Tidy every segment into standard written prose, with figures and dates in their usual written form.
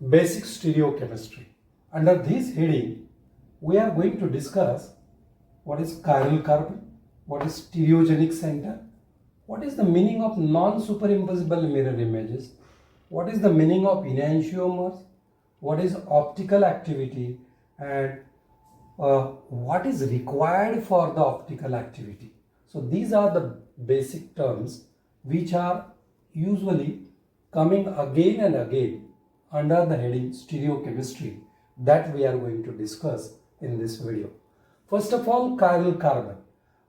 Basic stereochemistry. Under this heading, we are going to discuss what is chiral carbon, what is stereogenic center, what is the meaning of non-superimposable mirror images, what is the meaning of enantiomers, what is optical activity, and what is required for the optical activity. So these are the basic terms which are usually coming again and again under the heading stereochemistry that we are going to discuss in this video. First of all, chiral carbon.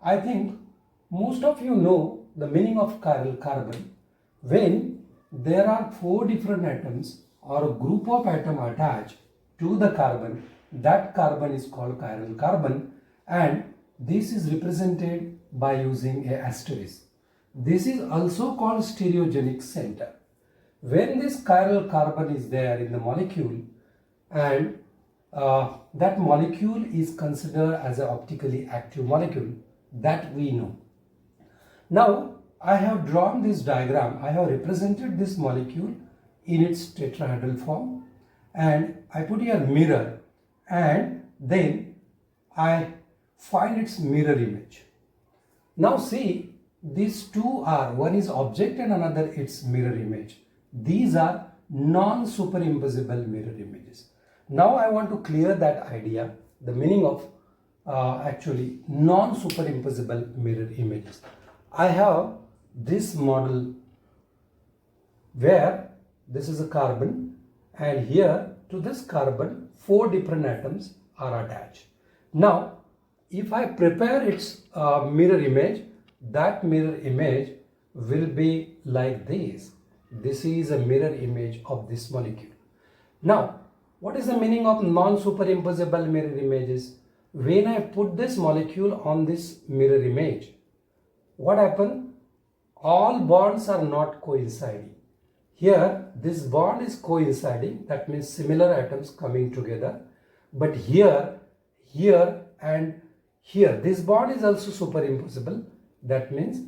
I think most of you know the meaning of chiral carbon. When there are four different atoms or a group of atoms attached to the carbon, that carbon is called chiral carbon, and this is represented by using a asterisk. This is also called stereogenic center. When this chiral carbon is there in the molecule, and that molecule is considered as an optically active molecule, that we know. Now I have drawn this diagram. I have represented this molecule in its tetrahedral form, and I put here mirror, and then I find its mirror image. Now see, these two are, one is object and another its mirror image. These are non-superimposable mirror images. Now I want to clear that idea, the meaning of actually non-superimposable mirror images. I have this model where this is a carbon, and here to this carbon four different atoms are attached. Now if I prepare its mirror image, that mirror image will be like this. This is a mirror image of this molecule. Now, what is the meaning of non-superimposable mirror images? When I put this molecule on this mirror image, what happens? All bonds are not coinciding. Here, this bond is coinciding. That means similar atoms coming together. But here, and here, this bond is also superimposable. That means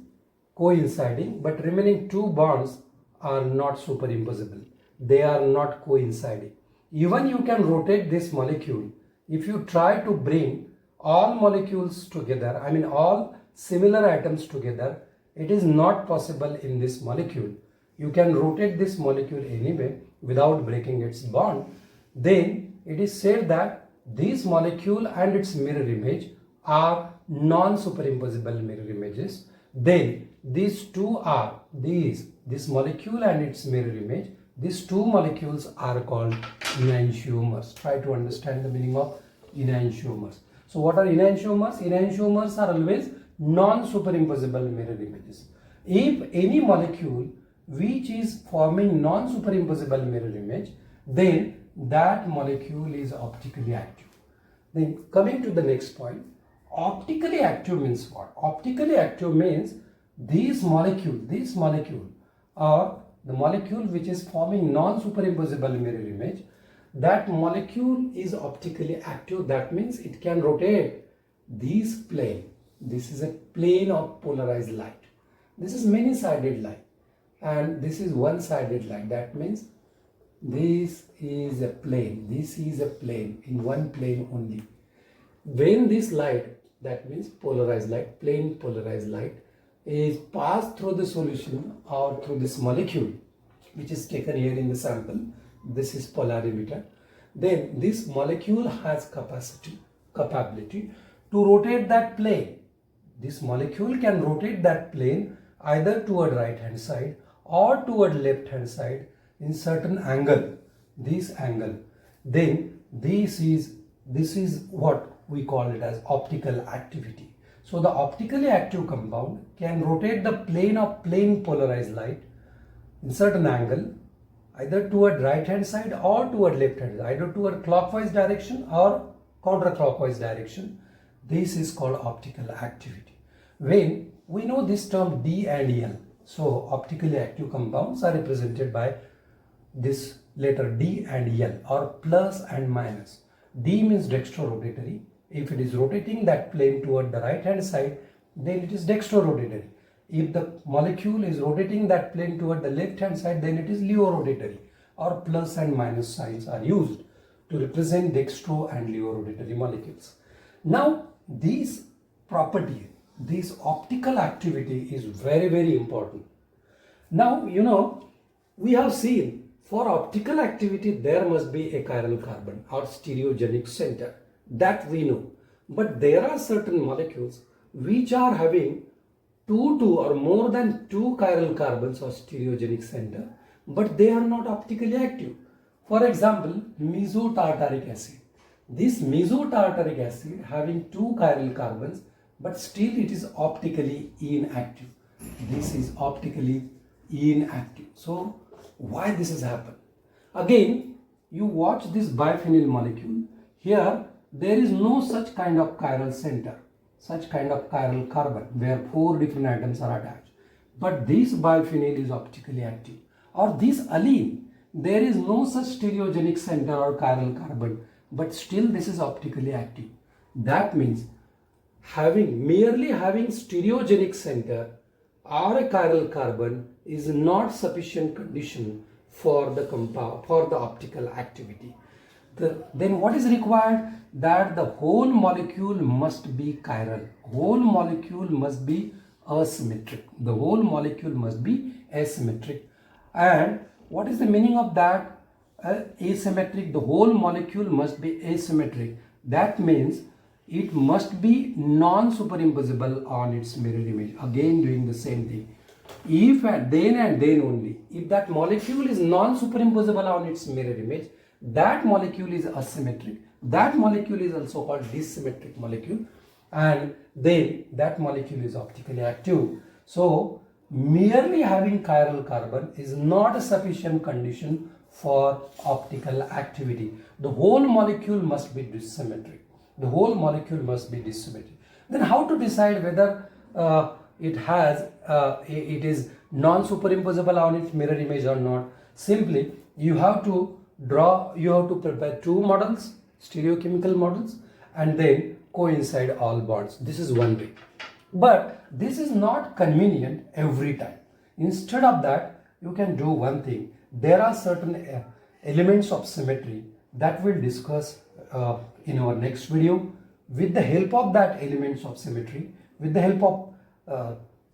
coinciding. But remaining two bonds are not superimposable. They are not coinciding. Even you can rotate this molecule. If you try to bring all molecules together, I mean all similar atoms together, it is not possible in this molecule. You can rotate this molecule anyway without breaking its bond. Then it is said that this molecule and its mirror image are non-superimposable mirror images. Then these two are this molecule and its mirror image. These two molecules are called enantiomers. Try to understand the meaning of enantiomers. So what are enantiomers? Enantiomers are always non-superimposable mirror images. If any molecule which is forming non-superimposable mirror image, then that molecule is optically active. Then coming to the next point, optically active means what? Optically active means this molecule or the molecule which is forming non-superimposable mirror image, that molecule is optically active. That means it can rotate this plane. This is a plane of polarized light. This is many-sided light, and this is one-sided light. That means this is a plane. This is a plane in one plane only. When this light, that means polarized light, plane polarized light, is passed through the solution or through this molecule which is taken here in the sample. This is polarimeter. Then this molecule has capability to rotate that plane. This molecule can rotate that plane either toward right hand side or toward left hand side in certain angle. This angle. Then this is what we call it as optical activity. So the optically active compound can rotate the plane of plane polarized light in certain angle, either toward right hand side or toward left hand side, either toward clockwise direction or counterclockwise direction. This is called optical activity. When we know this term D and L, so optically active compounds are represented by this letter D and L, or plus and minus. D means dextrorotatory. If it is rotating that plane toward the right hand side, then it is dextrorotatory. If the molecule is rotating that plane toward the left hand side, then it is levorotatory. or plus and minus signs are used to represent dextro and levorotatory molecules. Now, these property, this optical activity is very, very important. Now, we have seen for optical activity there must be a chiral carbon or stereogenic center, that we know. But there are certain molecules which are having two or more than two chiral carbons or stereogenic center, but they are not optically active. For example, mesotartaric acid. This mesotartaric acid having two chiral carbons, but still it is optically inactive. This is optically inactive. So why this has happened? Again, you watch this biphenyl molecule. Here there is no such kind of chiral center, such kind of chiral carbon where four different atoms are attached. But this biphenyl is optically active. Or this allene, there is no such stereogenic center or chiral carbon, but still this is optically active. That means merely having stereogenic center or a chiral carbon is not sufficient condition for the optical activity. Then what is required? That the whole molecule must be chiral. Whole molecule must be asymmetric. The whole molecule must be asymmetric. And what is the meaning of that? Asymmetric. The whole molecule must be asymmetric. That means it must be non-superimposable on its mirror image. Again doing the same thing. If and then only, if that molecule is non-superimposable on its mirror image, that molecule is asymmetric. That molecule is also called dissymmetric molecule, and then that molecule is optically active. So merely having chiral carbon is not a sufficient condition for optical activity. The whole molecule must be dissymmetric. The whole molecule must be dissymmetric. Then how to decide whether it is non-superimposable on its mirror image or not? Simply, you have to prepare two models, stereochemical models, and then coincide all bonds. This is one way. But this is not convenient every time. Instead of that, you can do one thing. There are certain elements of symmetry that we'll discuss in our next video. With the help of that elements of symmetry, with the help of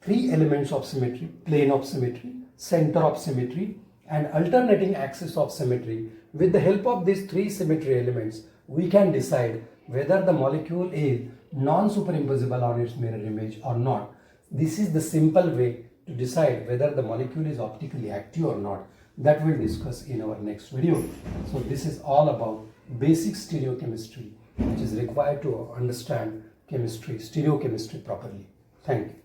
three elements of symmetry, plane of symmetry, center of symmetry, and alternating axis of symmetry, with the help of these three symmetry elements, we can decide whether the molecule is non-superimposable on its mirror image or not. This is the simple way to decide whether the molecule is optically active or not. That we'll discuss in our next video. So this is all about basic stereochemistry, which is required to understand chemistry, stereochemistry properly. Thank you.